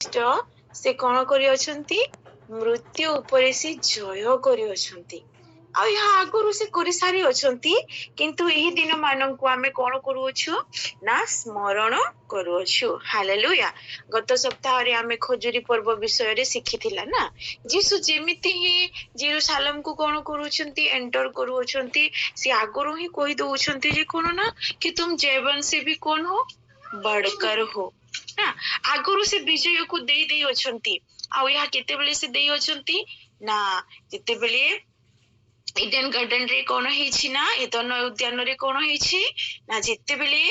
से कौन करी अछंती मृत्यु उपरे से जय करी अछंती आ यहाँ आगुरु से करी सारी अछंती किंतु एही दिन माननकु आमे कोन करूछु ना स्मरण करूछु हालेलुया गत सप्ताह रे आमे खजुरी पर्व विषय रे शिखिथिला ना जीसु जेमिति ही जेरूशलेम को कोन करूछंती एंटर करूछंती से आगुरु ही कहि दउछंती जे कोन ना कि तुम जयवन से भी कौन हो बड़कर हो ना आगुरु से विजय को दे अछंती आ यहाँ केते बेले से दे अछंती ना जेते बेले इडेन गार्डन रे कोन हेछि ना एदन उद्यान रे कोन हेछि ना जेते बेले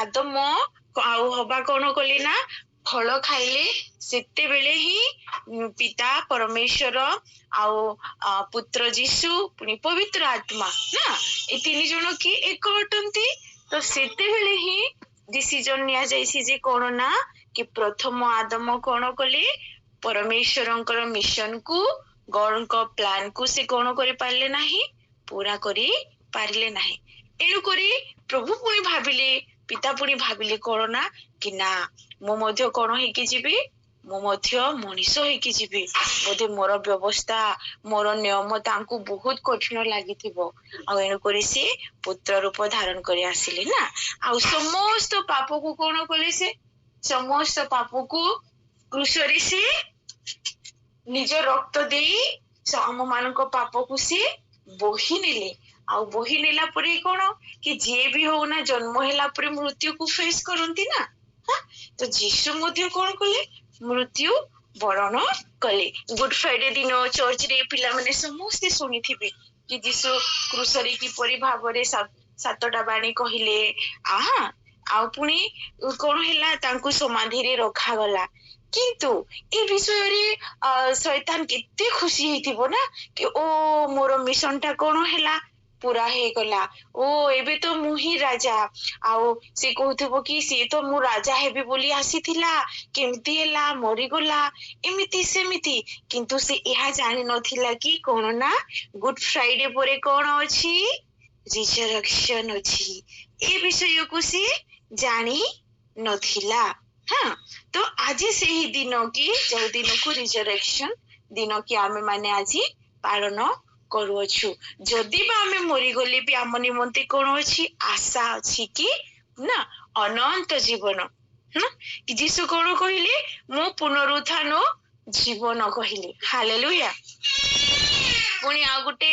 आदम आउ हवा कोन कले ना फल खाइले सेते बेले ही पिता परमेश्वर आउ पुत्र जीशु पुनी पवित्र आत्मा ना ए तीन जन की एक हटंती तो सेते बेले ही डिसीजन निया जाइसी जे कोन ना कि प्रथम आदम कोन कले परमेश्वरंकर मिशन को गॉड को प्लान को से कोन करि पारले नाही पूरा करि पारले नाही एनु करी प्रभु पुनी भाबिले पिता पुनी भाबिले कोन ना कि ना मो मध्य कोन हे कि जीबी मो मध्य मनीष हे कि जीबी बोधे मोर व्यवस्था मोर नियम तांकु बहुत कठिन लागिथिबो आ एनु करी से पुत्र रूप धारण करी आसिले ना आ समस्त पाप को कोन कले से समस्त पाप को क्रूसरी से निज रक्त दे हम मान पाप को सी बोही नेले आ बोही नेला परे कोन कि जे भी हो ना जन्म हेला परे मृत्यु को फेस करंती ना हाँ? तो जीशु मध्य कोन कले मृत्यु वरण कले गुड फ्राइडे दिन चर्च रे पिला माने समस्त सुनी थिबे कि जीशु क्रूसरी की परि भाबरे सातटा बाणी कहिले आहा आ पुनी कोन हेला तांकु समाधि रे रखा गला किंतु ए विषय रे शैतान केते खुशी हेतिबो ना कि ओ मोर मिशन टा कोन हेला पूरा हे गला ओ एबे तो मुही राजा आउ से कहथबो कि से तो मु राजा हेबे बोली आसीथिला केमती हेला मरि गला एमिति सेमिति किंतु से एहा जानि नथिला कि कोन ना गुड फ्राइडे परे कोन अछि रिजरेक्शन अछि ए विषय को से जानि नथिला हाँ तो आज से ही दिन की जो दिन को रिजरेक्शन दिन की आमे माने आज पालन करूछु जदि बा आमे मरि गले भी आम निमंते कोन अछि आशा अछि कि ना अनंत जीवन कि जीसु कोन कहिले मो पुनरुत्थान जीवन कहिले हालेलुया पुनी आ गुटे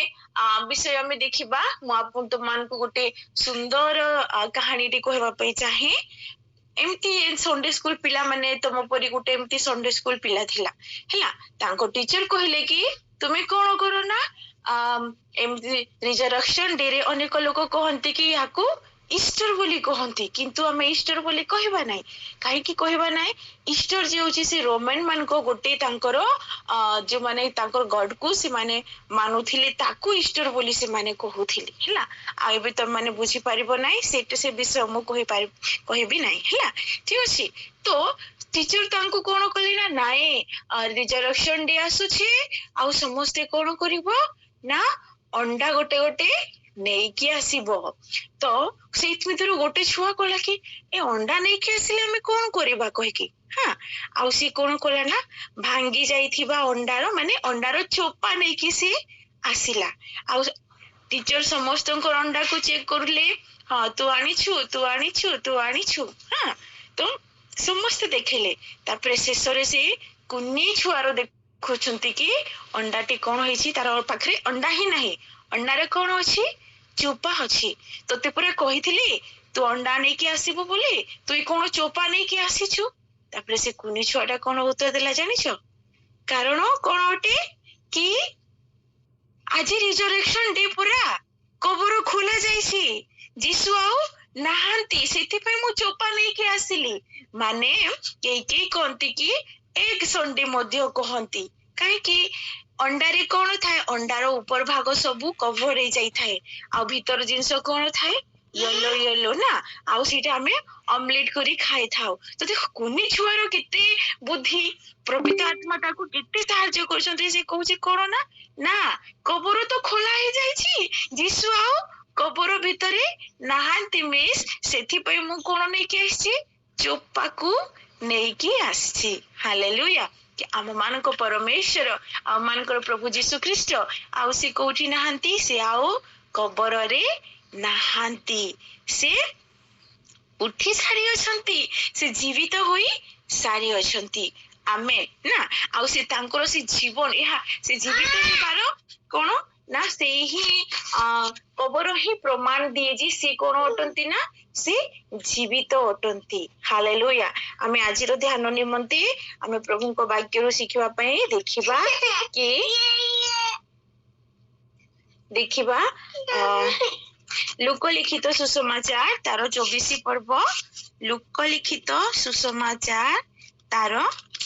विषय आमे देखिबा मो आपन तो मान को गुटे सुंदर कहानी टी कहबा पई चाहे एमती संडे स्कूल पिला माने तम परी गुटे एमती संडे स्कूल पिला थिला हैला तांको टीचर कहले कि तुमे कोन करो ना एमती रिजरेक्शन डे रे अनेक लोक कहंती कि याकू ईस्टर बोली कहंती किंतु हमें ईस्टर बोली कहबा नाही काहे कि कहबा नाही ईस्टर जे होची से रोमन मान को गोटे तांकर जो माने तांकर गॉड को से माने मानुथिले ताकू ईस्टर बोली से माने कहूथिले हैला आ एबे त माने बुझी परिबो नाही सेट से विषय हम कहबी नाही हैला ठीक अछि तो टीचर तांको कोन कली ना नाए रिजरेक्शन डे आसुछि आ समस्त कोन करिवो ना अंडा गोटे गोटे नेकी आसीबो तो सेत मितर गोटे छुआ कहला कि ए अंडा नेकी आसिले हमें कोन करबा कहि कि हां आ सी कोन कहला ना भांगी जाईथिबा अंडारो माने अंडारो चोपा नेकी से आसिला आ टीचर समस्त को अंडा को चेक करले हां तू आनिछु हां तो समस्त देखले तापरे शेषरे से कुन्नी छुआरो देखुछंती कि अंडाटी कोन होईची तार पाखरे अंडा ही नाही अंडारे कोन अछि चोपा अछि तते पुरा कहिथिली तू अंडा नै कि आसीबो बोली तू कोन चोपा नै कि आसीछु तापरे से कुनी छुआटा कोन उत्तर देला जानिछो कारण कोन ओटे कि आज रिजरेक्शन डे पुरा कबर खोला जाईसी जीसु आउ नाहांती सेति पे मु चोपा नै कि आसिली माने के कहंती कि एक संडे मध्य कहंती काहे कि अंडारे कोन थाए अंडारो ऊपर भाग सबु कवर हे जाई थाए आ भीतर जिंस कोन थाए येलो येलो ना आ सीटा हमें ऑमलेट करी खाई थाओ तो देखो कुनी छुआरो केते बुद्धि प्रभु आत्मा ताको केते सहाय्य करछन्ते से कहूचे कोन ना ना कबर तो खोला हे जाईची जीसु आउ कबर भितरे नाहांती मिस सेथि पय मु कोन नै के आछि चोपा को ନେଇକି ଆସିଛି। ହାଲେଲୁୟା। କି ଆମ ମାନଙ୍କ ପରମେଶ୍ୱର ଆମ ମାନଙ୍କର ପ୍ରଭୁ ଯୀଶୁ ଖ୍ରୀଷ୍ଟ ଆଉ ସେ କୋଉଠି ନାହାନ୍ତି, ସେ ଆଉ କବରରେ ନାହାନ୍ତି, ସେ ଉଠି ସାରି ଅଛନ୍ତି, ସେ ଜୀବିତ ହୋଇ ସାରି ଅଛନ୍ତି। ଆମେ ନା ଆଉ ସେ ତାଙ୍କର ସେ ଜୀବନ ଏହା ସେ ଜୀବିତ ହେବାର କଣ ନା ସେଇ ହିଁ କବର ହିଁ ପ୍ରମାଣ ଦିଏ ଯେ ସେ କଣ ଅଟନ୍ତି ନା ସେ ଜୀବିତ ଅଟନ୍ତି। ହାଲେଲୁୟା। ଆମେ ଆଜିର ଧ୍ୟାନ ନିମନ୍ତେ ଆମେ ପ୍ରଭୁଙ୍କ ବାକ୍ୟରୁ ଶିଖିବା ପାଇଁ ଦେଖିବା ଲୋକଲିଖିତ ସୁସମାଚାର ତାର 24 ପର୍ବ, ଲୋକଲିଖିତ ସୁସମାଚାର ତାର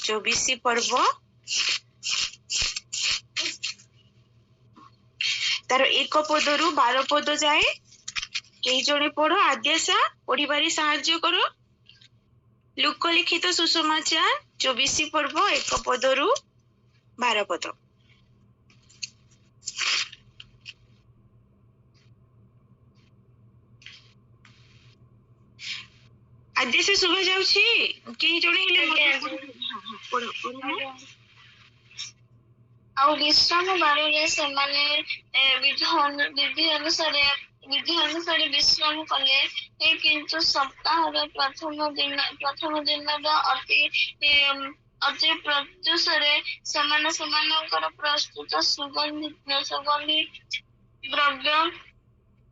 24 ପର୍ବ ତାର 1 ପଦରୁ 12 ପଦ ଯାଏ। କେହି ଜଣେ ପଢ, ଆଦ୍ୟାଶା ପଢିବାରେ ସାହାଯ୍ୟ କର। ଲୋକଲିଖିତ ସୁସମାଚାର 24 ପର୍ବ 1 ପଦରୁ 12 ପଦ। ଆଦ୍ୟାଶା ଶୁଭା ଯାଉଛି? କେହି ଜଣେ ହେଲେ ଆଉ ବିଶ୍ରାମ ବାରରେ ସେମାନେ ବିଧି ଅନୁସାରେ ବିଶ୍ରାମ କଲେ। କିନ୍ତୁ ସପ୍ତାହର ପ୍ରଥମ ଦିନର ଅତି ପ୍ରତ୍ୟୁଷରେ ସେମାନେ ସେମାନଙ୍କର ପ୍ରସ୍ତୁତ ସୁଗନ୍ଧି ଦ୍ରବ୍ୟ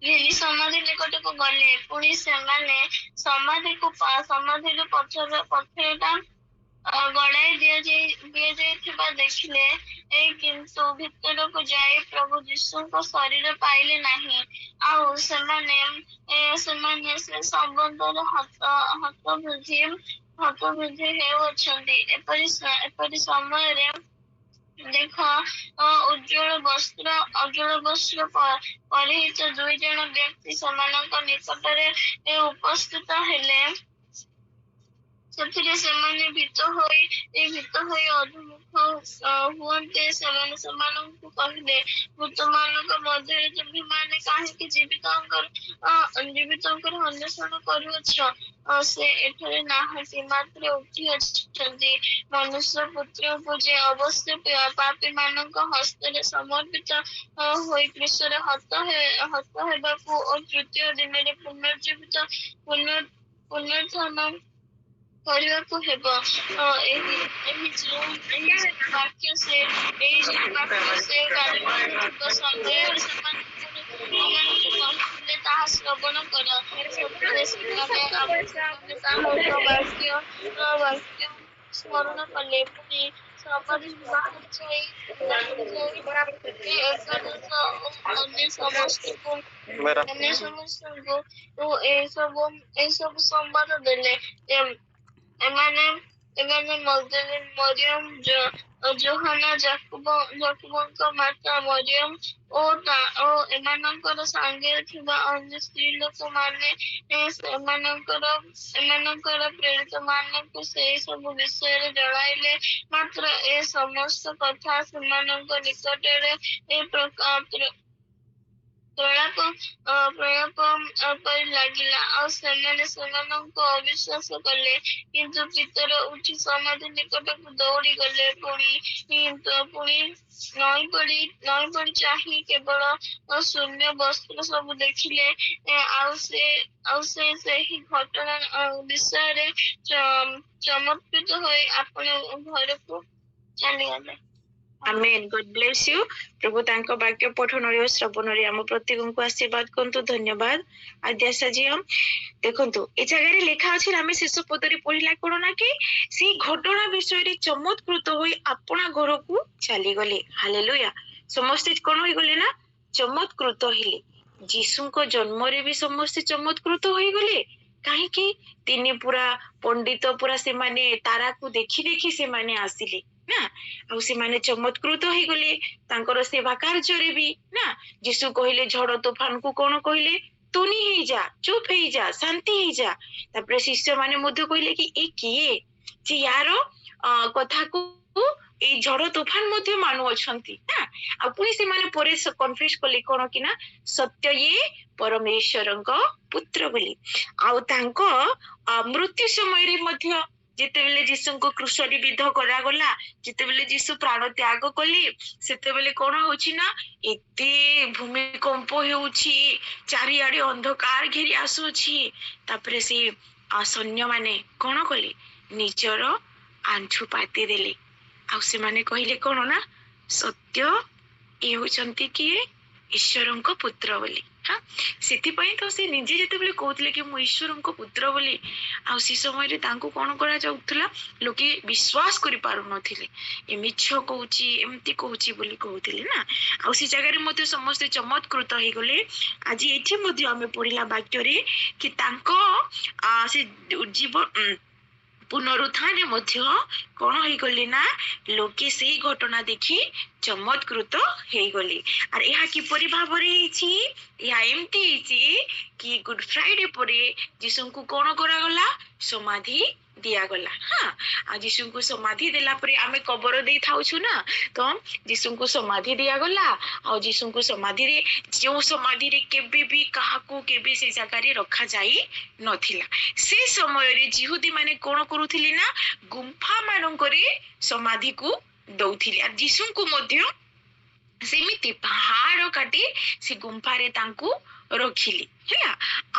ଘେନି ସମାଧି ନିକଟକୁ ଗଲେ। ପୁଣି ସେମାନେ ସମାଧିରୁ ପଥରଟା ଗଡ଼ାଇ ଦିଆଯାଇଥିବା ଦେଖିଲେ। କିନ୍ତୁ ଭିତରକୁ ଯାଇ ପ୍ରଭୁ ଯୀଶୁଙ୍କ ଶରୀର ପାଇଲେ ନାହିଁ। ଆଉ ସେମାନେ ସେ ସମ୍ବନ୍ଧରେ ହତବୁଦ୍ଧି ହେଉଅଛନ୍ତି। ଏପରି ସମୟରେ ଦେଖ, ଉଜ୍ଜ୍ୱଳ ବସ୍ତ୍ର ପରିହିତ 2 ଜଣ ବ୍ୟକ୍ତି ସେମାନଙ୍କ ନିକଟରେ ଉପସ୍ଥିତ ହେଲେ। ସେଥିରେ ସେମାନେ ଭୀତ ହୋଇ ଅଧୁମୁଖ ହୁଅନ୍ତେ ସେମାନେ ସେମାନଙ୍କୁ କହିଲେ, ମୃତମାନଙ୍କ ମଧ୍ୟରେ ତୁମ୍ଭେମାନେ କାହିଁକି ଜୀବିତଙ୍କର ଅନ୍ୱେଷଣ କରୁଅଛ? ସେ ଏଠାରେ ନାହାନ୍ତି, ମାତ୍ର ଉଠି ଆସିଛନ୍ତି। ମନୁଷ୍ୟ ପୁତ୍ରକୁ ଯେ ଅବଶ୍ୟ ପାପୀମାନଙ୍କ ହସ୍ତରେ ସମର୍ପିତ ହୋଇ କ୍ରୁଶରେ ହତ ହେବାକୁ ଓ ତୃତୀୟ ଦିନରେ ପୁନରୁତ୍ଥାନ କରିବାକୁ ହେବ। ଏହି ଯେଉଁ ବାକ୍ୟ ସେ ଗାଲିଲରେ ଥିବା ସନ୍ଦେହରେ ସେମାନଙ୍କୁ କହିଥିଲେ ତାହା ଶ୍ରବଣ କର। ସେଥିରେ ସେମାନେ ତାହାଙ୍କ ବାକ୍ୟ ସ୍ମରଣ କଲେ। ପୁଣି ସମାଧିରୁ ବାହାରି ଯାଇ ଏକାଦଶ ଓ ଅନ୍ୟ ସମସ୍ତଙ୍କୁ ଏସବୁ ସମ୍ବାଦ ଦେଲେ। ଏମାନେ ମଗ୍ଦଲିନି ମରିୟମ, ଯୋହାନା, ଯାକୁବଙ୍କ ମାତା ମରିୟମ ଓ ଏମାନଙ୍କର ସାଙ୍ଗରେ ଥିବା ଅନ୍ୟ ସ୍ତ୍ରୀ ଲୋକମାନେ ଏମାନଙ୍କର ପ୍ରେରିତମାନଙ୍କୁ ସେଇ ସବୁ ବିଷୟରେ ଜଣାଇଲେ। ମାତ୍ର ଏ ସମସ୍ତ କଥା ସେମାନଙ୍କ ନିକଟରେ ପ୍ରଳାପ ପରି ଲାଗିଲା, ଆଉ ସେମାନେ ସେମାନଙ୍କୁ ଅବିଶ୍ୱାସ କଲେ। କିନ୍ତୁ ପିତର ଉଠି ସମାଧି ନିକଟକୁ ଦୌଡ଼ି ଗଲେ। ପୁଣି ନଇଁ ପଡ଼ି ଚାହିଁ କେବଳ ଶୂନ୍ୟ ବସ୍ତ୍ର ସବୁ ଦେଖିଲେ। ଆଉ ସେ ସେହି ଘଟଣା ବିଷୟରେ ଚମତ୍କୃତ ହୋଇ ଆପଣ ଘରକୁ ଚାଲିଗଲେ। ଆମେନ୍। ଗଡ୍ ବ୍ଲେସ୍ ୟୁ। ପ୍ରଭୁ ତାଙ୍କ ବାକ୍ୟ ପଠନରେ ଓ ଶ୍ରବଣରେ ଆମ ପ୍ରତ୍ୟେକଙ୍କୁ ଆଶୀର୍ବାଦ କରନ୍ତୁ। ଧନ୍ୟବାଦ ଆଦ୍ୟାଶା ଝିଅ। ଦେଖନ୍ତୁ ଏ ଜାଗାରେ ଲେଖା ଅଛି, ଆମେ ଶେଷ ପଦରେ ପଢିଲା କଣ ନା କି ସେଇ ଘଟଣା ବିଷୟରେ ଚମତ୍କୃତ ହୋଇ ଆପଣା ଘରକୁ ଚାଲିଗଲେ। ହାଲେଲୁୟା। ସମସ୍ତେ କଣ ହୋଇଗଲେ ନା ଚମତ୍କୃତ ହେଲେ। ଯୀଶୁଙ୍କ ଜନ୍ମରେ ବି ସମସ୍ତେ ଚମତ୍କୃତ ହୋଇଗଲେ। କାହିଁକି? ତିନି ପୁରା ପଣ୍ଡିତ ପୁରା ସେମାନେ ତାରାକୁ ଦେଖି ସେମାନେ ଆସିଲେ ନା, ଆଉ ସେମାନେ ଚମତ୍କୃତ ହେଇଗଲେ ତାଙ୍କର ସେବା କାର୍ଯ୍ୟରେ ବି ନା। ଯୀଶୁ କହିଲେ ଝଡ ତୋଫାନକୁ କଣ କହିଲେ? ତୁନି ହେଇଯା, ଚୁପ ହେଇଯା, ଶାନ୍ତି ହେଇଯା। ତାପରେ ଶିଷ୍ୟ ମାନେ ମଧ୍ୟ କହିଲେ କି ଏ କିଏ ଯେ ୟାର କଥାକୁ ଏଇ ଝଡ ତୋଫାନ ମଧ୍ୟ ମାନୁଅଛନ୍ତି ନା। ଆଉ ପୁଣି ସେମାନେ ପରେ କନଫ୍ୟୁଜ କଲେ କଣ କି ନା ସତ୍ୟ ଇଏ ପରମେଶ୍ୱରଙ୍କ ପୁତ୍ର ବୋଲି। ଆଉ ତାଙ୍କ ମୃତ୍ୟୁ ସମୟରେ ମଧ୍ୟ ଯେତେବେଳେ ଯୀଶୁଙ୍କୁ କ୍ରୁଶରେ ବିଦ୍ଧ କରାଗଲା, ଯେତେବେଳେ ଯୀଶୁ ପ୍ରାଣ ତ୍ୟାଗ କଲେ, ସେତେବେଳେ କଣ ହଉଛି ନା ଏତେ ଭୂମିକମ୍ପ ହେଉଛି, ଚାରିଆଡେ ଅନ୍ଧକାର ଘେରି ଆସୁଅଛି। ତାପରେ ସେ ସୈନ୍ୟମାନେ କଣ କଲେ, ନିଜର ଆଣ୍ଠୁ ପାତି ଦେଲେ, ଆଉ ସେମାନେ କହିଲେ କଣ ନା ସତ୍ୟ ଏ ହଉଛନ୍ତି କିଏ, ଈଶ୍ୱରଙ୍କ ପୁତ୍ର ବୋଲି। ହଁ, ସେଥିପାଇଁ ତ ସେ ନିଜେ ଯେତେବେଳେ କହୁଥିଲେ କି ମୁଁ ଈଶ୍ୱରଙ୍କ ପୁତ୍ର ବୋଲି, ଆଉ ସେ ସମୟରେ ତାଙ୍କୁ କଣ କରାଯାଉଥିଲା, ଲୋକେ ବିଶ୍ୱାସ କରିପାରୁନଥିଲେ, ଏ ମିଛ କହୁଛି ଏମିତି କହୁଛି ବୋଲି କହୁଥିଲେ ନା। ଆଉ ସେ ଜାଗାରେ ମଧ୍ୟ ସମସ୍ତେ ଚମତ୍କୃତ ହେଇଗଲେ। ଆଜି ଏଠି ମଧ୍ୟ ଆମେ ପଢିଲା ବାକ୍ୟରେ କି ତାଙ୍କ ସେ ପୁନରୁତ୍ଥାନରେ ମଧ୍ୟ କଣ ହେଇଗଲେ ନା ଲୋକେ ସେଇ ଘଟଣା ଦେଖି ଚମତ୍କୃତ ହେଇଗଲେ। আর ଏହା କିପରି ଭାବରେ ହେଇଛି, ଏହା ଏମିତି ହେଇଛି କି ଗୁଡ ଫ୍ରାଇଡେ ପରେ ଯୀଶୁଙ୍କୁ କଣ କରାଗଲା, ସମାଧି ଦିଆଗଲା। ହଁ, ଆଉ ଯୀଶୁଙ୍କୁ ସମାଧି ଦେଲା ପରେ ଆମେ କବର ଦେଇଥାଉଛୁ ନା, ତ ଯୀଶୁଙ୍କୁ ସମାଧି ଦିଆଗଲା। ଆଉ ଯୀଶୁଙ୍କୁ ସମାଧିରେ, ଯେଉଁ ସମାଧିରେ କେବେ ବି କାହାକୁ କେବେ ସେ ଜାଗାରେ ରଖାଯାଇ ନଥିଲା, ସେ ସମୟରେ ଜିହୁଦୀ ମାନେ କଣ କରୁଥିଲେ ନା ଗୁମ୍ଫା ମାନଙ୍କରେ ସମାଧିକୁ ଦଉଥିଲେ। ଆଉ ଯୀଶୁଙ୍କୁ ମଧ୍ୟ ସେମିତି ପାହାଡ କାଟି ସେ ଗୁମ୍ଫାରେ ତାଙ୍କୁ ରଖିଲି ହେଲା।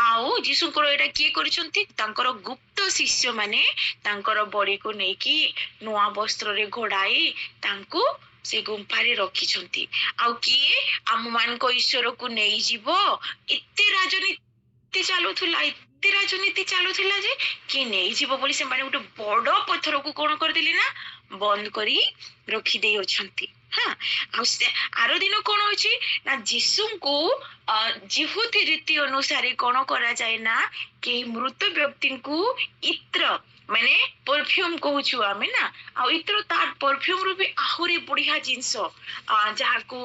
ଆଉ ଯୀଶୁଙ୍କର ଏଇଟା କିଏ କରିଛନ୍ତି, ତାଙ୍କର ଗୁପ୍ତ ଶିଷ୍ୟ ମାନେ ତାଙ୍କର ବଡିକୁ ନେଇକି ନୂଆ ବସ୍ତ୍ରରେ ଘୋଡାଇ ତାଙ୍କୁ ସେ ଗୁମ୍ଫାରେ ରଖିଛନ୍ତି। ଆଉ କିଏ ଆମ ମାନଙ୍କ ଈଶ୍ୱରକୁ ନେଇଯିବ, ଏତେ ରାଜନୀତି ଚାଲୁଥିଲା ଯେ କିଏ ନେଇଯିବ ବୋଲି ସେମାନେ ଗୋଟେ ବଡ ପଥରକୁ କଣ କରିଦେଲେ ନା ବନ୍ଦ କରି ରଖିଦେଇ ଅଛନ୍ତି। ହଁ, ଆଉ ଆର ଦିନ କଣ ହଉଛି ନା ଯୀଶୁଙ୍କୁ ଜିହୁଦୀ ରୀତି ଅନୁସାରେ କଣ କରାଯାଏ ନା, କେହି ମୃତ ବ୍ୟକ୍ତିଙ୍କୁ ଇତ୍ର ମାନେ ପରଫ୍ୟୁମ କହୁଛୁ ଆମେ ନା, ଆଉ ଇତ୍ର ତାର ପରଫ୍ୟୁମ ରୁ ବି ଆହୁରି ବଢିଆ ଜିନିଷ, ଯାହାକୁ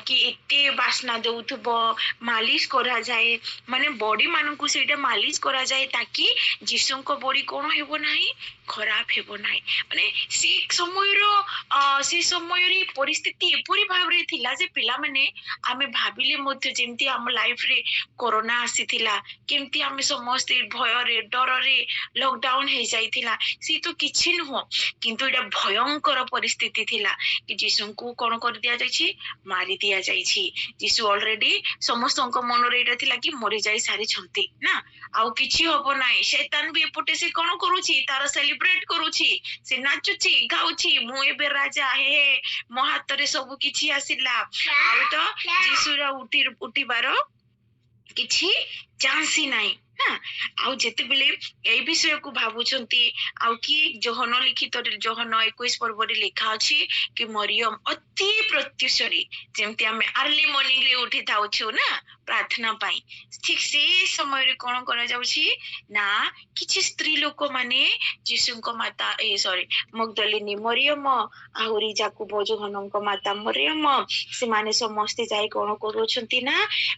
କି ଏତେ ବାସ୍ନା ଦଉଥିବ, ମାଲିସ କରାଯାଏ, ମାନେ ବଡି ମାନଙ୍କୁ ସେଇଟା ମାଲିସ କରାଯାଏ ତାକି ଯୀଶୁଙ୍କ ବଡି କଣ ହେବ ନାହିଁ, ଖରାପ ହେବ ନାହିଁ। ମାନେ ସେ ସମୟରେ ପରିସ୍ଥିତି ଏପରି ଭାବରେ ଥିଲା ଯେ ପିଲାମାନେ, ଆମେ ଭାବିଲେ ମଧ୍ୟ ଯେମିତି ଆମ ଲାଇଫରେ କରୋନା ଆସିଥିଲା, କେମିତି ଆମେ ସମସ୍ତେ ଭୟରେ ଡରରେ ଲକଡାଉନ ହେଇଯାଇଥିଲା, ସେ ତ କିଛି ନୁହଁ, କିନ୍ତୁ ଏଇଟା ଭୟଙ୍କର ପରିସ୍ଥିତି ଥିଲା କି ଯୀଶୁଙ୍କୁ କଣ କରି ଦିଆଯାଇଛି, ମାରି ଦିଆଯାଇଛି। ଯୀଶୁ ଅଲରେଡି ସମସ୍ତଙ୍କ ମନରେ ଏଇଟା ଥିଲା କି ମରିଯାଇ ସାରିଛନ୍ତି ନା, ଆଉ କିଛି ହବ ନାହିଁ। ଶୈତାନ ବି ଏପଟେ ସେ କଣ କରୁଛି, ତାର ସେଲିବ୍ରେଟ କରୁଛି, ସେ ନାଚୁଛି ଗାଉଛି, ମୁଁ ଏବେ ରାଜା, ହେ ମୋ ହାତରେ ସବୁ କିଛି ଆସିଲା। ଆଉ ତ ଯୀଶୁର ଉଠିବାର କିଛି ଚାନ୍ସ ହିଁ ନାହିଁ ନା। ଆଉ ଯେତେବେଳେ ଏଇ ବିଷୟକୁ ଭାବୁଛନ୍ତି, ଆଉ କି ଯୋହନ ଲିଖିତ, ଯୋହନ 21 ପର୍ବରେ ଲେଖା ଅଛି କି ମରିୟମ ଅତି ପ୍ରତ୍ୟୁଷରେ, ଯେମିତି ଆମେ ଆର୍ଲି ମର୍ଣ୍ଣିଂ ରେ ଉଠି ଥାଉଛୁ ନା ପ୍ରାର୍ଥନା ପାଇଁ, ଠିକ ସେ ସମୟରେ କଣ କରାଯାଉଛି ନା କିଛି ସ୍ତ୍ରୀ ଲୋକମାନେ ଯୀଶୁଙ୍କ ମାତା ମଗଦଲିନୀ ମରିୟମ, ଆହୁରି ଯାକୁବ ଯୋହନଙ୍କ ମାତା ମରିୟମ, ସେମାନେ ସମସ୍ତେ ଯାଇ କଣ କରୁଛନ୍ତି ନା,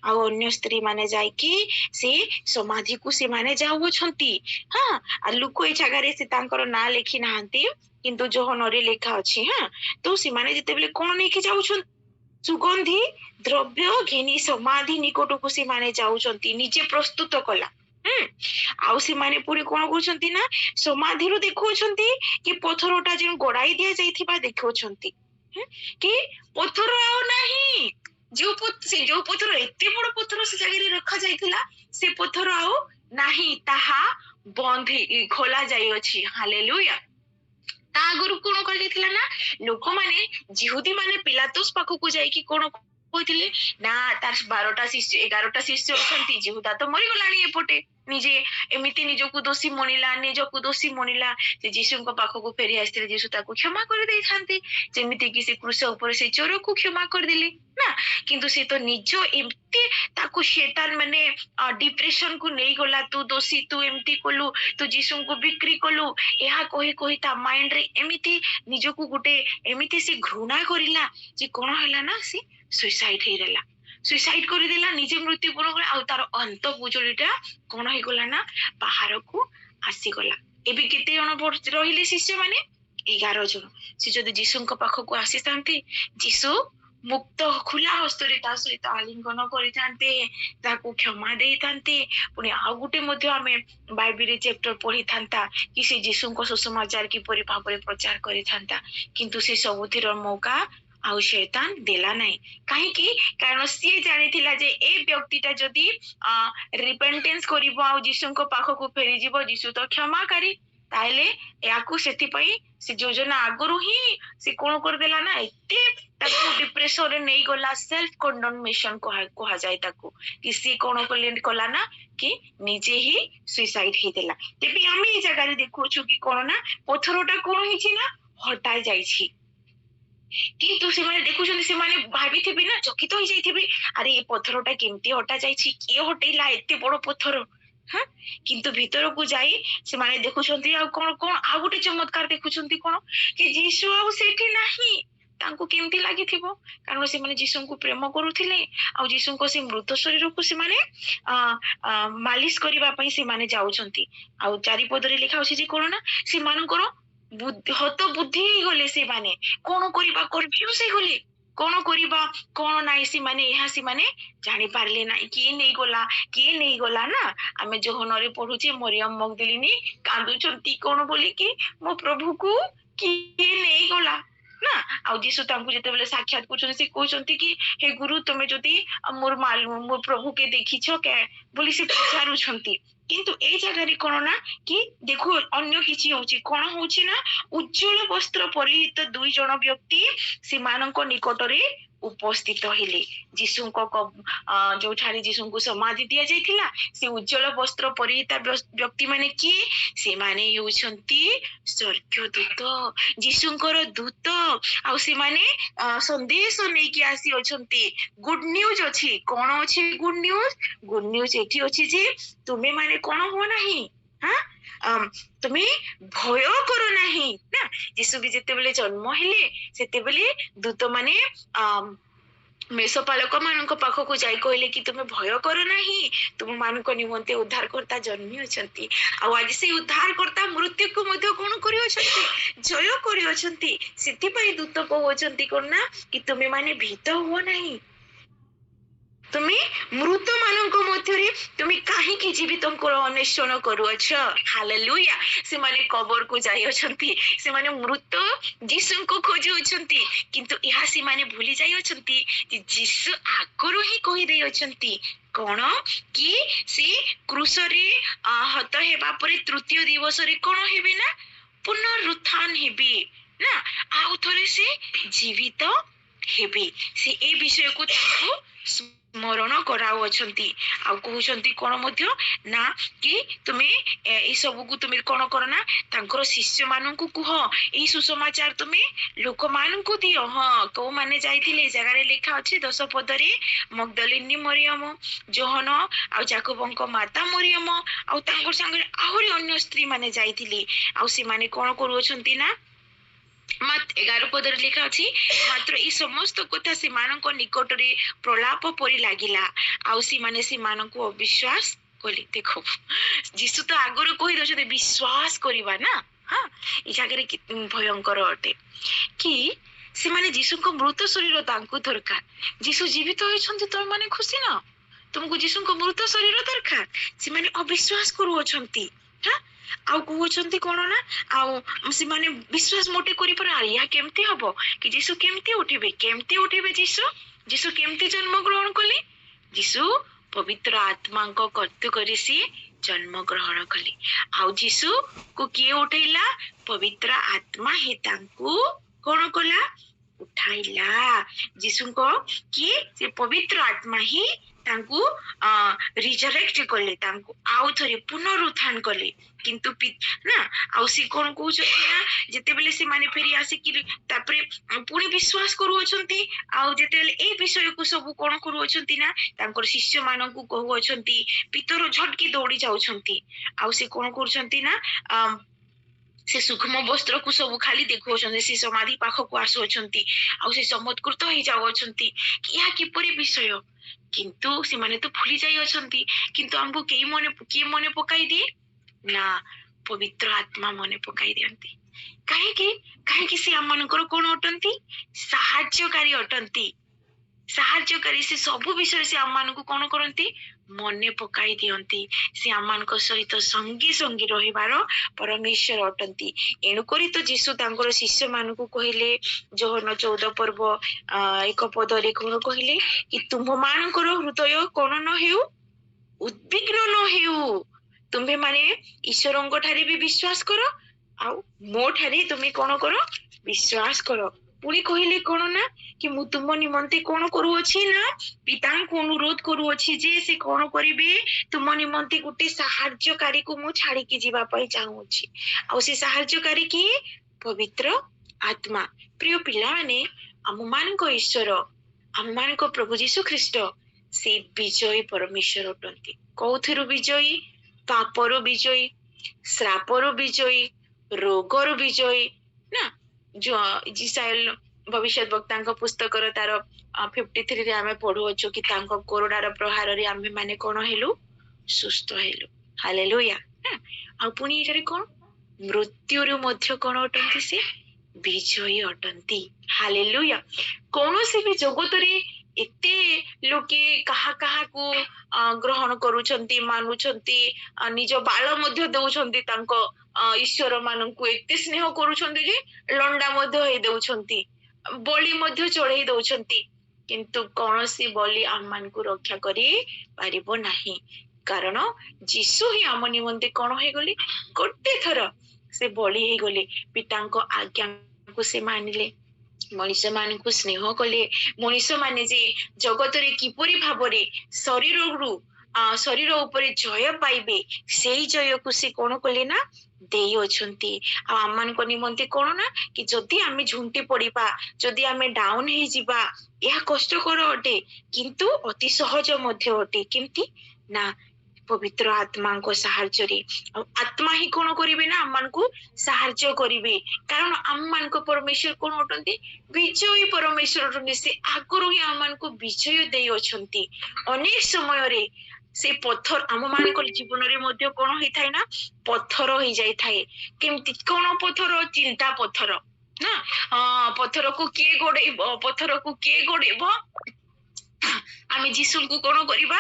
ଆଉ ଅନ୍ୟ ସ୍ତ୍ରୀ ମାନେ ଯାଇକି ସେ ସମାଧିକୁ ସେମାନେ ଯାଉଅଛନ୍ତି। ହଁ, ଆଉ ଲୋକ ଏଇ ଜାଗାରେ ସେ ତାଙ୍କର ନାଁ ଲେଖି ନାହାନ୍ତି, କିନ୍ତୁ ଯୋହନରେ ଲେଖା ଅଛି। ହଁ, ତ ସେମାନେ ଯେତେବେଳେ କଣ ନେଇକି ଯାଉଛନ୍ତି, ସୁଗନ୍ଧି ଦ୍ରବ୍ୟ ଘେନି ସମାଧି ନିକଟକୁ ସେମାନେ ଯାଉଛନ୍ତି, ନିଜେ ପ୍ରସ୍ତୁତ କଲା। ଆଉ ସେମାନେ ପୁଣି କଣ କରୁଛନ୍ତି ନା ସମାଧିରୁ ଦେଖୁଛନ୍ତି କି ପଥରଟା ଯେଉଁ ଗଡାଇ ଦିଆଯାଇଥିବା ଦେଖୁଛନ୍ତି କି ପଥର ଆଉ ନାହିଁ, ଯୋଉ ପଥର, ଏତେ ବଡ ପଥର ସେ ଜାଗାରେ ରଖାଯାଇଥିଲା, ସେ ପଥର ଆଉ ନାହିଁ, ତାହା ବନ୍ଦ ଖୋଲା ଯାଇଅଛି। ହାଲେଲୁୟା। ତା ଆଗରୁ କଣ କରାଯାଇଥିଲା ନା ଲୋକମାନେ, ଜିହୁଦୀ ମାନେ ପିଲାତୁସ ପାଖକୁ ଯାଇକି କଣ କହିଥିଲେ ନା ତାର 11ଟା ଶିଷ୍ୟ ଅଛନ୍ତି, ଜିହୁଦା ତ ମରିଗଲାଣି, ଏପଟେ ନିଜେ ଏମିତି ନିଜକୁ ଦୋଷୀ ମଣିଲା, ସେ ଯୀଶୁଙ୍କ ପାଖକୁ ଫେରି ଆସିଥିଲେ, ଯୀଶୁ ତାକୁ କ୍ଷମା କରିଦେଇଥାନ୍ତି, ଯେମିତି କି ସେ କୃଷ ଉପରେ ସେ ଚୋରକୁ କ୍ଷମା କରିଦେଲେ ନା। କିନ୍ତୁ ସେ ତ ନିଜ ଏମିତି ତାକୁ ଶୈତାନ ମାନେ ଡିପ୍ରେସନ କୁ ନେଇଗଲା, ତୁ ଦୋଷୀ, ତୁ ଏମିତି କଲୁ, ତୁ ଯୀଶୁଙ୍କୁ ବିକ୍ରି କଲୁ, ଏହା କହି ତା ମାଇଣ୍ଡରେ ଏମିତି ନିଜକୁ ଗୋଟେ ଏମିତି ସେ ଘୃଣା କରିଲା ଯେ କଣ ହେଲା ନା ସେ ସୁଇସାଇଡ କରିଦେଲା, ନିଜେ ମୃତ୍ୟୁବରଣ କଲା। ଆଉ ତାର ଅନ୍ତ ପୁଜୁଳିଟା କଣ ହେଇଗଲା ନା ବାହାରକୁ ଆସିଗଲା। ଏବେ କେତେ ଜଣ ରହିଲେ ଶିଷ୍ୟ ମାନେ? 11 ଜଣ। ସେ ଯଦି ଯୀଶୁଙ୍କ ପାଖକୁ ଆସିଥାନ୍ତି, ଯୀଶୁ ମୁକ୍ତ ଖୋଲା ହସ୍ତରେ ତା ସହିତ ଆଲିଙ୍ଗନ କରିଥାନ୍ତେ, ତାକୁ କ୍ଷମା ଦେଇଥାନ୍ତେ। ପୁଣି ଆଉ ଗୋଟେ ମଧ୍ୟ ଆମେ ବାଇବେଲ ଚେପ୍ଟର ପଢିଥାନ୍ତା କି ସେ ଯୀଶୁଙ୍କ ସୁସମାଚାର କିପରି ଭାବରେ ପ୍ରଚାର କରିଥାନ୍ତା, କିନ୍ତୁ ସେ ସବୁଥିର ମୌକା ଆଉ ଶୈତାନ ଦେଲା ନାହିଁ। କାହିଁକି? କାରଣ ସିଏ ଜାଣିଥିଲା ଯେ ଏ ବ୍ୟକ୍ତିଟା ଯଦି ରିପେଣ୍ଟେନ୍ସ କରିବ ଆଉ ଯୀଶୁଙ୍କ ପାଖକୁ ଫେରିଯିବ, ଯୀଶୁ ତ କ୍ଷମାକାରୀ, ତାହେଲେ ୟାକୁ ସେଥିପାଇଁ ସେ ଯୋଜନା ଆଗରୁ ହିଁ ସେ କଣ କରିଦେଲା ନା, ଏତେ ତାକୁ ଡିପ୍ରେସନରେ ନେଇଗଲା, ସେଲ୍ଫ କଣ୍ଡମନେସନ କୁହାଯାଏ ତାକୁ, କି ସିଏ କଣ କଲା ନା କି ନିଜେ ହିଁ ସୁଇସାଇଡ ହେଇଥିଲା। ତେବେ ଆମେ ଏଇ ଜାଗାରେ ଦେଖୁଛୁ କି କଣ ନା, ପଥରଟା କଣ ହେଇଛି ନା ହଟା ଯାଇଛି। କିନ୍ତୁ ସେମାନେ ଦେଖୁଛନ୍ତି, ସେମାନେ ଭାବିଥିବେ ନା, ଚକିତ ହେଇଯାଇଥିବେ, ଆରେ ଏ ପଥରଟା କେମିତି ହଟା ଯାଇଛି, କିଏ ହଟେଇଲା ଏତେ ବଡ ପଥର। କିନ୍ତୁ ଭିତରକୁ ଯାଇ ସେମାନେ ଦେଖୁଛନ୍ତି ଆଉ କଣ କଣ ଆଉ ଗୋଟେ ଚମତ୍କାର ଦେଖୁଛନ୍ତି, କଣ କି ଯୀଶୁ ଆଉ ସେଠି ନାହିଁ। ତାଙ୍କୁ କେମିତି ଲାଗିଥିବ, କାରଣ ସେମାନେ ଯୀଶୁଙ୍କୁ ପ୍ରେମ କରୁଥିଲେ, ଆଉ ଯୀଶୁଙ୍କ ସେ ମୃତ ଶରୀରକୁ ସେମାନେ ମାଲିସ କରିବା ପାଇଁ ସେମାନେ ଯାଉଛନ୍ତି। ଆଉ ଚାରିପଦରେ ଲେଖା ଅଛି ଯେ କଣ ନା, ସେମାନଙ୍କର ହତ ବୁଦ୍ଧି ହେଇଗଲେ, ସେମାନେ କଣ କରିବା କନଫ୍ୟୁଜ ହେଇଗଲେ, କଣ କରିବା କଣ ନାହିଁ ସେମାନେ ଜାଣିପାରିଲେ ନାହିଁ। କିଏ ନେଇଗଲା ନା, ଆମେ ଯୋହନରେ ପଢୁଛେ ମରିୟମ ମଗଦଲିନୀ କାନ୍ଦୁଛନ୍ତି କଣ ବୋଲିକି, ମୋ ପ୍ରଭୁକୁ କିଏ ନେଇଗଲା ନା। ଆଉ ଯୀଶୁ ତାଙ୍କୁ ଯେତେବେଳେ ସାକ୍ଷାତ କରୁଛନ୍ତି, ସେ କହୁଛନ୍ତି କି ହେ ଗୁରୁ, ତମେ ଯଦି ମୋର ପ୍ରଭୁକେ ଦେଖିଛ ବୋଲି ସେ ପଚାରୁଛନ୍ତି। କିନ୍ତୁ ଏଇ ଜାଗାରେ କଣ ନା କି ଦେଖୁ ଅନ୍ୟ କିଛି ହଉଛି, କଣ ହଉଛି ନା, ଉଜ୍ଜଳ ବସ୍ତ୍ର ପରିହିତ 2 ଜଣ ବ୍ୟକ୍ତି ସେମାନଙ୍କ ନିକଟରେ ଉପସ୍ଥିତ ହେଲେ। ଯୀଶୁଙ୍କ ଯୋଉଠାରେ ଯୀଶୁଙ୍କୁ ସମାଧି ଦିଆଯାଇଥିଲା, ସେ ଉଜ୍ଜଳ ବସ୍ତ୍ର ପରିହିତା ବ୍ୟକ୍ତି ମାନେ କିଏ? ସେମାନେ ହେଉଛନ୍ତି ସ୍ୱର୍ଗଦୂତ, ଯୀଶୁଙ୍କର ଦୂତ। ଆଉ ସେମାନେ ସନ୍ଦେଶ ନେଇକି ଆସି ଅଛନ୍ତି। ଗୁଡ ନ୍ୟୁଜ ଅଛି। କଣ ଅଛି ଗୁଡ ନ୍ୟୁଜ? ଗୁଡ ନ୍ୟୁଜ ଏଠି ଅଛି ଯେ ତୁମେ ମାନେ କଣ ହୁଅ ନାହିଁ, ତୁମେ ଭୟ କର ନାହିଁ ନା। ଯୀଶୁ ବି ଯେତେବେଳେ ଜନ୍ମ ହେଲେ, ସେତେବେଳେ ଦୂତ ମାନେ ମେଷପାଳକ ମାନଙ୍କ ପାଖକୁ ଯାଇ କହିଲେ କି ତୁମେ ଭୟ କର ନାହିଁ, ତୁମ ମାନଙ୍କ ନିମନ୍ତେ ଉଦ୍ଧାରକର୍ତ୍ତା ଜନ୍ମି ଅଛନ୍ତି। ଆଉ ଆଜି ସେଇ ଉଦ୍ଧାରକର୍ତ୍ତା ମୃତ୍ୟୁକୁ ମଧ୍ୟ କଣ କରିଅଛନ୍ତି? ଜୟ କରିଅଛନ୍ତି। ସେଥିପାଇଁ ଦୂତ କହୁଛନ୍ତି କଣ ନା, କି ତୁମେ ମାନେ ଭୀତ ହୁଅ ନାହିଁ। ତୁମେ ମୃତ ମାନଙ୍କ ମଧ୍ୟରେ ତୁମେ କାହିଁକି ଜୀବିତଙ୍କର ଅନ୍ୱେଷଣ କରୁଅଛ? ହାଲେଲୁୟା। ସେମାନେ କବରକୁ ଯାଇଅଛନ୍ତି, ସେମାନେ ମୃତ ଯୀଶୁଙ୍କୁ ଖୋଜୁଅଛନ୍ତି। କିନ୍ତୁ ଏହା ସେମାନେ ଭୁଲି ଯାଇଅଛନ୍ତି ଯେ ଯୀଶୁ ଆଗରୁ ହିଁ କହିଦେଇଅଛନ୍ତି କଣ କି ସେ କ୍ରୁଶରେ ହତ ହେବା ପରେ 3ୟ ଦିବସରେ କଣ ହେବେ ନା, ପୁନରୁତ୍ଥାନ ହେବେ ନା, ଆଉ ଥରେ ସେ ଜୀବିତ ହେବେ। ସେ এই ବିଷୟକୁ ତାଙ୍କୁ ସ୍ମରଣ କରାଉଅଛନ୍ତି। ଆଉ କହୁଛନ୍ତି କଣ ମଧ୍ୟ ନା, କି ତୁମେ ଏଇ ସବୁକୁ ତୁମେ କଣ କର ନା, ତାଙ୍କର ଶିଷ୍ୟ ମାନଙ୍କୁ କୁହ, ଏଇ ସୁସମାଚାର ତୁମେ ଲୋକମାନଙ୍କୁ ଦିଅ। କୋଉମାନେ ଯାଇଥିଲେ? ଏ ଜାଗାରେ ଲେଖା ଅଛି 10 ପଦରେ, ମଗଦଲିନୀ ମରିୟମ, ଯୋହନ ଆଉ ଯାକୋବଙ୍କ ମାତା ମରିୟମ, ଆଉ ତାଙ୍କର ସାଙ୍ଗରେ ଆହୁରି ଅନ୍ୟ ସ୍ତ୍ରୀ ମାନେ ଯାଇଥିଲେ। ଆଉ ସେମାନେ କଣ କରୁଅଛନ୍ତି ନା, 11 ପଦରେ ଲେଖା ଅଛି, ମାତ୍ର ଏଇ ସମସ୍ତ କଥା ସେମାନଙ୍କ ନିକଟରେ ପ୍ରଳାପ ପରି ଲାଗିଲା, ଆଉ ସେମାନେ ସେମାନଙ୍କୁ ଅବିଶ୍ୱାସ କଲେ। ଦେଖ, ଯୀଶୁ ତ ଆଗରୁ କହିଦଉଛନ୍ତି ବିଶ୍ୱାସ କରିବା ନା। ଏ ଜାଗାରେ ଭୟଙ୍କର ଅଟେ କି ସେମାନେ ଯୀଶୁଙ୍କ ମୃତ ଶରୀର ତାଙ୍କୁ ଦରକାର। ଯୀଶୁ ଜୀବିତ ହୋଇଛନ୍ତି, ତମେ ମାନେ ଖୁସି ନା? ତୁମକୁ ଯୀଶୁଙ୍କ ମୃତ ଶରୀର ଦରକାର। ସେମାନେ ଅବିଶ୍ୱାସ କରୁଅଛନ୍ତି। ଆଉ କହୁଛନ୍ତି କଣ ନା, ଆଉ ସେମାନେ ବିଶ୍ୱାସ ମୋଟେ କରିପାରେ, ଏହା କେମିତି ହବ କି ଯୀଶୁ କେମିତି ଉଠିବେ? କେମିତି ଉଠିବେ ଯୀଶୁ? ଯୀଶୁ କେମିତି ଜନ୍ମ ଗ୍ରହଣ କଲେ? ଯୀଶୁ ପବିତ୍ର ଆତ୍ମାଙ୍କ କର୍ତ୍ତୃକରେ ସିଏ ଜନ୍ମ ଗ୍ରହଣ କଲେ। ଆଉ ଯୀଶୁ କୁ କିଏ ଉଠେଇଲା? ପବିତ୍ର ଆତ୍ମା ହିଁ ତାଙ୍କୁ କଣ କଲା? ଉଠାଇଲା। ଯୀଶୁଙ୍କ କିଏ? ସେ ପବିତ୍ର ଆତ୍ମା ହିଁ ତାଙ୍କୁ ରିଜରେକ୍ଟ କଲେ, ତାଙ୍କୁ ଆଉ ଥରେ ପୁନରୁତ୍ଥାନ କଲେ। କିନ୍ତୁ ନା, ଆଉ ସେ କଣ କହୁଛନ୍ତି ନା, ଯେତେବେଳେ ସେମାନେ ଫେରି ଆସିକି ତାପରେ ପୁଣି ବିଶ୍ୱାସ କରୁଅଛନ୍ତି, ଆଉ ଯେତେବେଳେ ଏଇ ବିଷୟକୁ ସବୁ କଣ କରୁଅଛନ୍ତି ନା, ତାଙ୍କର ଶିଷ୍ୟ ମାନଙ୍କୁ କହୁଅଛନ୍ତି, ପିତର ଝଟକି ଦୌଡି ଯାଉଛନ୍ତି। ଆଉ ସେ କଣ କରୁଛନ୍ତି ନା, ସେ ସୂକ୍ଷ୍ମ ବସ୍ତ୍ରକୁ ସବୁ ଖାଲି ଦେଖୁଅଛନ୍ତି, ସେ ସମାଧି ପାଖକୁ ଆସୁଅଛନ୍ତି, ଆଉ ସେ ଚମତ୍କୃତ ହେଇଯାଉଅଛନ୍ତି ଏହା କିପରି ବିଷୟ। କିନ୍ତୁ ସେମାନେ ତ ଭୁଲି ଯାଇଅଛନ୍ତି। କିନ୍ତୁ ଆମକୁ କିଏ ମନେ ପକାଇ ଦିଏ ନା, ପବିତ୍ର ଆତ୍ମା ମନେ ପକାଇ ଦିଅନ୍ତି। କାହିଁକି? କାହିଁକି ସେ ଆମମାନଙ୍କର କଣ ଅଟନ୍ତି? ସାହାଯ୍ୟକାରୀ ଅଟନ୍ତି ସାହାଯ୍ୟକାରୀ ସେ ସବୁ ବିଷୟରେ ସେ ଆମମାନଙ୍କୁ କଣ କରନ୍ତି ମନେ ପକାଇ ଦିଅନ୍ତି। ସେ ଆମମାନଙ୍କ ସହିତ ସଙ୍ଗୀ ସଙ୍ଗୀ ରହିବାର ପରମେଶ୍ୱର ଅଟନ୍ତି। ଏଣୁକରି ତ ଯୀଶୁ ତାଙ୍କର ଶିଷ୍ୟମାନଙ୍କୁ କହିଲେ ଯୋହନ 14 ପର୍ବ 1 ପଦରେ କଣ କହିଲେ କି ତୁମମାନଙ୍କର ହୃଦୟ କଣ ନ ହେଉ ଉଦ୍ବିଗ୍ନ ନ ହେଉ, ତୁମେ ମାନେ ଈଶ୍ୱରଙ୍କ ଠାରେ ବି ବିଶ୍ୱାସ କର ଆଉ ମୋ ଠାରେ ତୁମେ କଣ କର ବିଶ୍ୱାସ କର। ପୁଣି କହିଲେ କଣ ନା କି ମୁଁ ତୁମ ନିମନ୍ତେ କଣ କରୁଅଛି ନା ପିତାଙ୍କୁ ଅନୁରୋଧ କରୁଅଛି ଯେ ସେ କଣ କରିବେ ତୁମ ନିମନ୍ତେ ଗୋଟେ ସାହାଯ୍ୟକାରୀକୁ ମୁଁ ଛାଡିକି ଯିବା ପାଇଁ ଚାହୁଁଅଛି। ଆଉ ସେ ସାହାଯ୍ୟକାରୀ କିଏ? ପବିତ୍ର ଆତ୍ମା। ପ୍ରିୟ ପିଲାମାନେ, ଆମମାନଙ୍କ ଈଶ୍ୱର ଆମମାନଙ୍କ ପ୍ରଭୁ ଯୀଶୁ ଖ୍ରୀଷ୍ଟ ସେ ବିଜୟୀ ପରମେଶ୍ୱର ଅଟନ୍ତି। କୋଉଥିରୁ ବିଜୟୀ? ପାପରୁ ବିଜୟୀ, ଶ୍ରାପରୁ ବିଜୟୀ, ରୋଗରୁ ବିଜୟୀ ନା। ଇସାଇଏଲ ଭବିଷ୍ୟତ ବକ୍ତାଙ୍କ ପୁସ୍ତକର ତାର 53 ରେ ଆମେ ପଢୁଅଛୁ କି ତାଙ୍କ କୋରଡ଼ାର ପ୍ରହାରରେ ଆମେ ମାନେ କଣ ହେଲୁ ସୁସ୍ଥ ହେଲୁ। ହାଲେଲୁୟା। ଆଉ ପୁଣି ଏଠାରେ କଣ ମୃତ୍ୟୁରୁ ମଧ୍ୟ କଣ ଅଟନ୍ତି ସେ ବିଜୟୀ ଅଟନ୍ତି। ହାଲେଲୁୟା। କୌଣସି ବି ଜଗତରେ ଏତେ ଲୋକେ କାହାକୁ ଗ୍ରହଣ କରୁଛନ୍ତି ମାନୁଛନ୍ତି, ନିଜ ବାଳ ମଧ୍ୟ ଦଉଛନ୍ତି ତାଙ୍କ ଈଶ୍ୱର ମାନଙ୍କୁ, ଏତେ ସ୍ନେହ କରୁଛନ୍ତି ଯେ ଲଣ୍ଡା ମଧ୍ୟ ହେଇ ଦଉଛନ୍ତି, ବଳି ମଧ୍ୟ ଚଢେଇ ଦଉଛନ୍ତି, କିନ୍ତୁ କୌଣସି ବଳି ଆମମାନଙ୍କୁ ରକ୍ଷା କରି ପାରିବ ନାହିଁ। କାରଣ ଯୀଶୁ ହିଁ ଆମ ନିମନ୍ତେ କଣ ହେଇଗଲେ ଗୋଟେ ଥର ସେ ବଳି ହେଇଗଲେ। ପିତାଙ୍କ ଆଜ୍ଞାକୁ ସେ ମାନିଲେ, ମଣିଷ ମାନଙ୍କୁ ସ୍ନେହ କଲେ। ମଣିଷ ମାନେ ଯେ ଜଗତରେ କିପରି ଭାବରେ ଶରୀର ଉପରେ ଜୟ ପାଇବେ ସେଇ ଜୟକୁ ସେ କଣ କଲେ ନା ଦେଇଅଛନ୍ତି। ଆଉ ଆମମାନଙ୍କ ନିମନ୍ତେ କଣ ନା କି ଯଦି ଆମେ ଝୁଣ୍ଟି ପଡିବା, ଯଦି ଆମେ ଡାଉନ ହେଇଯିବା, ଏହା କଷ୍ଟକର ଅଟେ କିନ୍ତୁ ଅତି ସହଜ ମଧ୍ୟ ଅଟେ। କେମିତି ନା ପବିତ୍ର ଆତ୍ମାଙ୍କ ସାହାଯ୍ୟରେ। ଆଉ ଆତ୍ମା ହିଁ କଣ କରିବେ ନା ଆମମାନଙ୍କୁ ସାହାଯ୍ୟ କରିବେ। କାରଣ ଆମମାନଙ୍କ ପରମେଶ୍ୱର କଣ ଅଟନ୍ତି ବିଜୟୀ ପରମେଶ୍ୱର ଅଟନ୍ତି। ସେ ଆଗରୁ ହିଁ ଆମମାନଙ୍କୁ ବିଜୟ ଦେଇଅଛନ୍ତି। ଅନେକ ସମୟରେ ସେ ପଥର ଆମ ମାନଙ୍କର ଜୀବନରେ ମଧ୍ୟ କଣ ହେଇଥାଏ ନା ପଥର ହେଇଯାଇଥାଏ। କେମିତି କଣ ପଥର? ଚିନ୍ତା ପଥର ନା। ପଥରକୁ କିଏ ଗୋଡେଇବ? ଆମେ ଯୀଶୁଙ୍କୁ କଣ କରିବା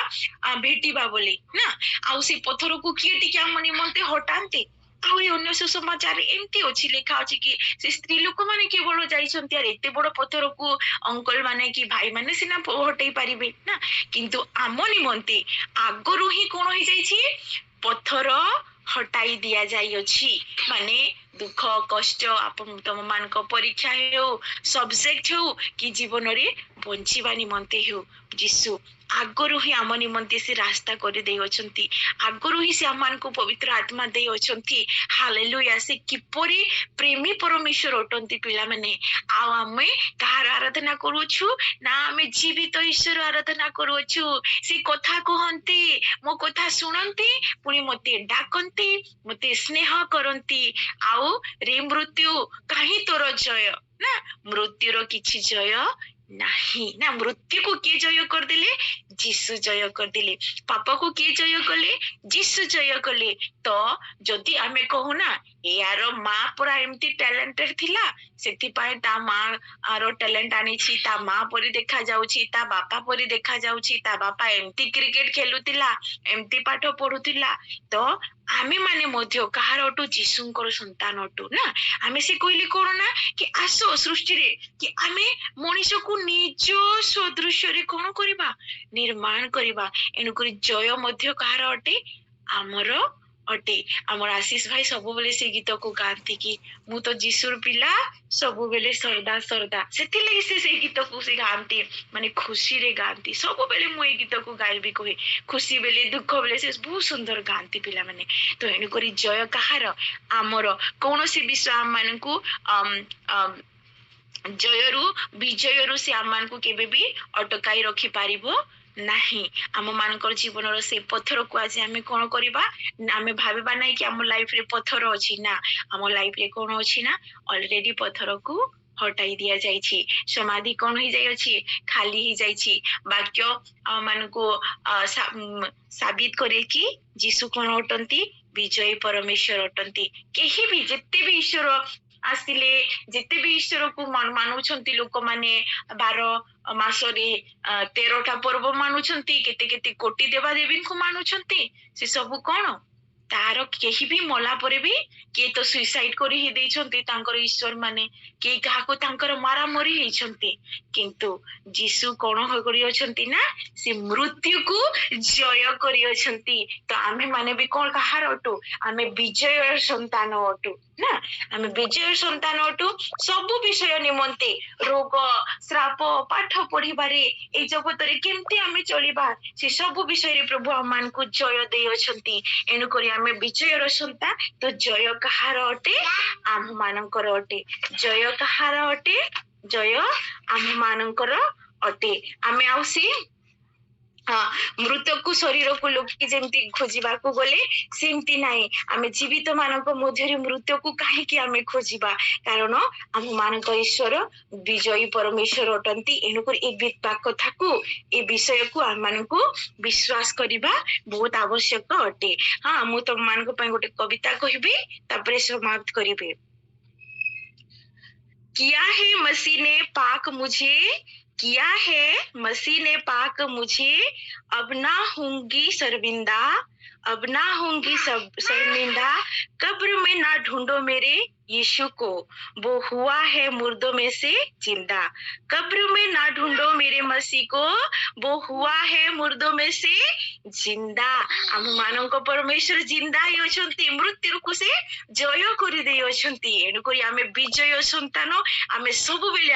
ଭେଟିବା ବୋଲି ନା। ଆଉ ସେ ପଥରକୁ କିଏ ଟିକେ ଆମ ନିମନ୍ତେ ହଟାନ୍ତି? ଆହୁରି ଅନ୍ୟ ସୁସମାଚାରରେ ଏମିତି ଅଛି, ଲେଖା ଅଛି କି ସେ ସ୍ତ୍ରୀ ଲୋକମାନେ କେବଳ ଯାଇଛନ୍ତି, ଆରେ ଏତେ ବଡ ପଥରକୁ ଅଙ୍କଲ ମାନେ କି ଭାଇ ମାନେ ସିନା ହଟେଇ ପାରିବେ ନା, କିନ୍ତୁ ଆମ ନିମନ୍ତେ ଆଗରୁ ହିଁ କଣ ହେଇଯାଇଛି ପଥର ହଟାଇ ଦିଆଯାଇଅଛି। ମାନେ ଦୁଃଖ କଷ୍ଟ ତମ ମାନଙ୍କ ପରୀକ୍ଷା ହେଉ, ସବଜେକ୍ଟ ହେଉ କି ଜୀବନରେ ବଞ୍ଚିବା ନିମନ୍ତେ ହେଉ, ଯୀଶୁ ଆଗରୁ ହିଁ ଆମ ନିମନ୍ତେ ସେ ରାସ୍ତା କରିଦେଇଅଛନ୍ତି। ଆଗରୁ ହିଁ ସେ ଆମମାନଙ୍କୁ ପବିତ୍ର ଆତ୍ମା ଦେଇଅଛନ୍ତି। ହାଲେଲୁୟା। ସେ କିପରି ପ୍ରେମୀ ପରମେଶ୍ୱର ଅଟନ୍ତି ପିଲାମାନେ। ଆଉ ଆମେ କାହାର ଆରାଧନା କରୁଅଛୁ ନା ଆମେ ଜୀବିତ ଈଶ୍ୱର ଆରାଧନା କରୁଅଛୁ। ସେ କଥା କୁହନ୍ତି, ମୋ କଥା ଶୁଣନ୍ତି, ପୁଣି ମତେ ଡାକନ୍ତି, ମତେ ସ୍ନେହ କରନ୍ତି। ଆଉ ରେ ମୃତ୍ୟୁ କାହିଁ ତୋର ଜୟ ନା, ମୃତ୍ୟୁର କିଛି ଜୟ ନାହିଁ ନା। ମୃତ୍ୟୁକୁ କିଏ ଜୟ କରିଦେଲେ? ଯୀଶୁ ଜୟ କରିଦେଲେ। ପାପକୁ କିଏ ଜୟ କଲେ? ଯୀଶୁ ଜୟ କଲେ। ତ ଯଦି ଆମେ କହୁନା ୟାର ମା ପୁରା ଏମିତି ଟ୍ୟାଲେଣ୍ଟେଡ ଥିଲା, ସେଥିପାଇଁ ତା ମା ଆର ଟ୍ୟାଲେଣ୍ଟ ଆଣିଛି, ତା ମା ପରି ଦେଖା ଯାଉଛି, ତା ବାପା ପରି ଦେଖା ଯାଉଛି, ତା ବାପା ଏମିତି କ୍ରିକେଟ ଖେଲୁଥିଲା, ଏମିତି ପାଠ ପଢୁଥିଲା, ତ ଆମେ ମାନେ ମଧ୍ୟ କାହାର ଅଟୁ? ଯୀଶୁଙ୍କର ସନ୍ତାନ ଅଟୁ ନା। ଆମେ ସେ କହିଲେ କଣ ନା କି ଆସ ସୃଷ୍ଟିରେ କି ଆମେ ମଣିଷକୁ ନିଜ ସଦୃଶ୍ୟରେ କଣ କରିବା ନିର୍ମାଣ କରିବା। ଏଣୁକରି ଜୟ ମଧ୍ୟ କାହାର ଅଟେ? ଆମର ଅଟେ। ଆମର ଆଶିଷ ଭାଇ ସବୁବେଳେ ସେ ଗୀତକୁ ଗାଆନ୍ତି କି ମୁଁ ତ ଯୀଶୁର ପିଲା ସବୁବେଳେ ସର୍ଦା ସର୍ଦା। ସେଥିଲାଗି ସେ ସେଇ ଗୀତକୁ ସେ ଗାଆନ୍ତି, ମାନେ ଖୁସିରେ ଗାଆନ୍ତି। ସବୁବେଳେ ମୁଁ ଏଇ ଗୀତକୁ ଗାଇବି କହେ, ଖୁସି ବେଲେ ଦୁଃଖ ବେଲେ ସେ ବହୁତ ସୁନ୍ଦର ଗାଆନ୍ତି ପିଲାମାନେ। ତ ଏଣୁକରି ଜୟ କାହାର? ଆମର। କୌଣସି ବିଷୟ ଆମମାନଙ୍କୁ ଜୟରୁ ବିଜୟରୁ ସେ ଆମମାନଙ୍କୁ କେବେ ବି ଅଟକାଇ ରଖିପାରିବ ନାହିଁ। ଆମ ମାନଙ୍କର ଜୀବନର ସେ ପଥରକୁ ଆଜି ଆମେ କଣ କରିବା? ଆମେ ଭାବିବା ନାହିଁ କି ଆମ ଲାଇଫରେ ପଥର ଅଛି ନା। ଆମ ଲାଇଫରେ କଣ ଅଛି ନା ଅଲରେଡି ପଥରକୁ ହଟାଇ ଦିଆଯାଇଛି। ସମାଧି କଣ ହେଇଯାଇଅଛି? ଖାଲି ହେଇଯାଇଛି। ବାକ୍ୟ ମାନଙ୍କୁ ସାବିତ କରେ କି ଯୀଶୁ କଣ ଅଟନ୍ତି? ବିଜୟୀ ପରମେଶ୍ୱର ଅଟନ୍ତି। କେହି ବି ଯେତେ ବି ଈଶ୍ୱର ଆସିଲେ ଯେତେ ବି ଈଶ୍ୱରକୁ ମାନୁଛନ୍ତି ଲୋକମାନେ 12 ମାସରେ 13ଟା ପର୍ବ ମାନୁଛନ୍ତି, କେତେ କେତେ କୋଟି ଦେବାଦେବୀଙ୍କୁ ମାନୁଛନ୍ତି। ସେ ସବୁ କଣ ତାର କେହି ବି ମଲା ପରେ ବି କିଏ ତ ସୁଇସାଇଡ କରି ହିଁ ଦେଇଛନ୍ତି ତାଙ୍କର ଈଶ୍ୱର ମାନେ, କେହି କାହାକୁ ତାଙ୍କର ମାରାମରି ହେଇଛନ୍ତି। କିନ୍ତୁ ଯୀଶୁ କଣ କରିଅଛନ୍ତି ନା ସେ ମୃତ୍ୟୁକୁ ଜୟ କରିଅଛନ୍ତି। ତ ଆମେ ମାନେ ବି କଣ କାହାର ଅଟୁ? ଆମେ ବିଜୟ ସନ୍ତାନ ଅଟୁ ନା, ଆମେ ବିଜୟ ସନ୍ତାନ ଅଟୁ। ସବୁ ବିଷୟ ନିମନ୍ତେ ରୋଗ ଶ୍ରାପ ପାଠ ପଢିବାରେ ଏଇ ଜଗତରେ କେମିତି ଆମେ ଚଳିବା ସେ ସବୁ ବିଷୟରେ ପ୍ରଭୁ ଆମମାନଙ୍କୁ ଜୟ ଦେଇଅଛନ୍ତି। ଏଣୁକରି ଆମେ ବିଜୟର ସନ୍ତାନ। ତ ଜୟ କାହାର ଅଟେ? ଆମ ମାନଙ୍କର ଅଟେ। ଜୟ କାହାର ଅଟେ? ଜୟ ଆମ ମାନଙ୍କର ଅଟେ। ଆମେ ଆଉ ସେ ମୃତକୁ ଶରୀରକୁ ଲୋକେ ଯେମିତି ଖୋଜିବାକୁ ଗଲେ ସେମିତି ନାହିଁ। ଆମେ ଜୀବିତ ମାନଙ୍କ ମଧ୍ୟରେ ମୃତ୍ୟୁକୁ କାହିଁକି ଆମେ ଖୋଜିବା? କାରଣ ଆମ ମାନଙ୍କ ଈଶ୍ୱର ବିଜୟୀ ପରମେଶ୍ୱର ଅଟନ୍ତି। ଏଣୁକରି ଏ କଥାକୁ ଏ ବିଷୟକୁ ଆମ ମାନଙ୍କୁ ବିଶ୍ୱାସ କରିବା ବହୁତ ଆବଶ୍ୟକ ଅଟେ। ହଁ, ମୁଁ ତମ ମାନଙ୍କ ପାଇଁ ଗୋଟେ କବିତା କହିବି, ତାପରେ ସମାପ୍ତ କରିବି। किया है मसीह ने पाक मुझे, किया है मसीह ने पाक मुझे, अब ना होंगी शर्मिंदा, अब ना होंगी शर्मिंदा, कब्र में ना ढूंढो मेरे यीशु को, वो हुआ है मुर्दों में से जिंदा। कब्र में ना ढूंढो मेरे मसीह को, वो हुआ है मुर्दों में से जिंदा। ଆମ ମାନଙ୍କ ପରମେଶ୍ୱର ଜିନ୍ଦା ହିଁ ଅଛନ୍ତି, ମୃତ୍ୟୁକୁ ସେ ଜୟ କରିଦେଇ ଅଛନ୍ତି। ଏଣୁକରି ଆମେ ବିଜୟ ସନ୍ତାନ। ଆମେ ସବୁବେଳେ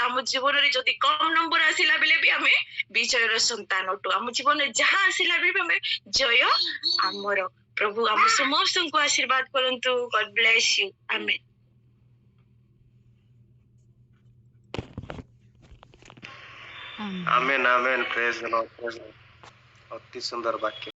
ଆମ ଜୀବନରେ ଯଦି କମ ନମ୍ବର ଆସିଲା ବେଳେ ବି ଆମେ ବିଜୟର ସନ୍ତାନ ଅଟୁ। ଆମ ଜୀବନରେ ଯାହା ଆସିଲା ବେଳେ ବି ଆମେ ଜୟ ଆମର। ପ୍ରଭୁ ଆମ ସମସ୍ତଙ୍କୁ ଆଶୀର୍ବାଦ କରନ୍ତୁ। ଗଡ୍ ବ୍ଲେସ ୟୁ। ଆମେନ୍। ଆମେନ୍ ଆମେନ୍। ପ୍ରେଜ୍ ଦ ଲର୍ଡ। ଅତି ସୁନ୍ଦର ବାକ୍ୟ।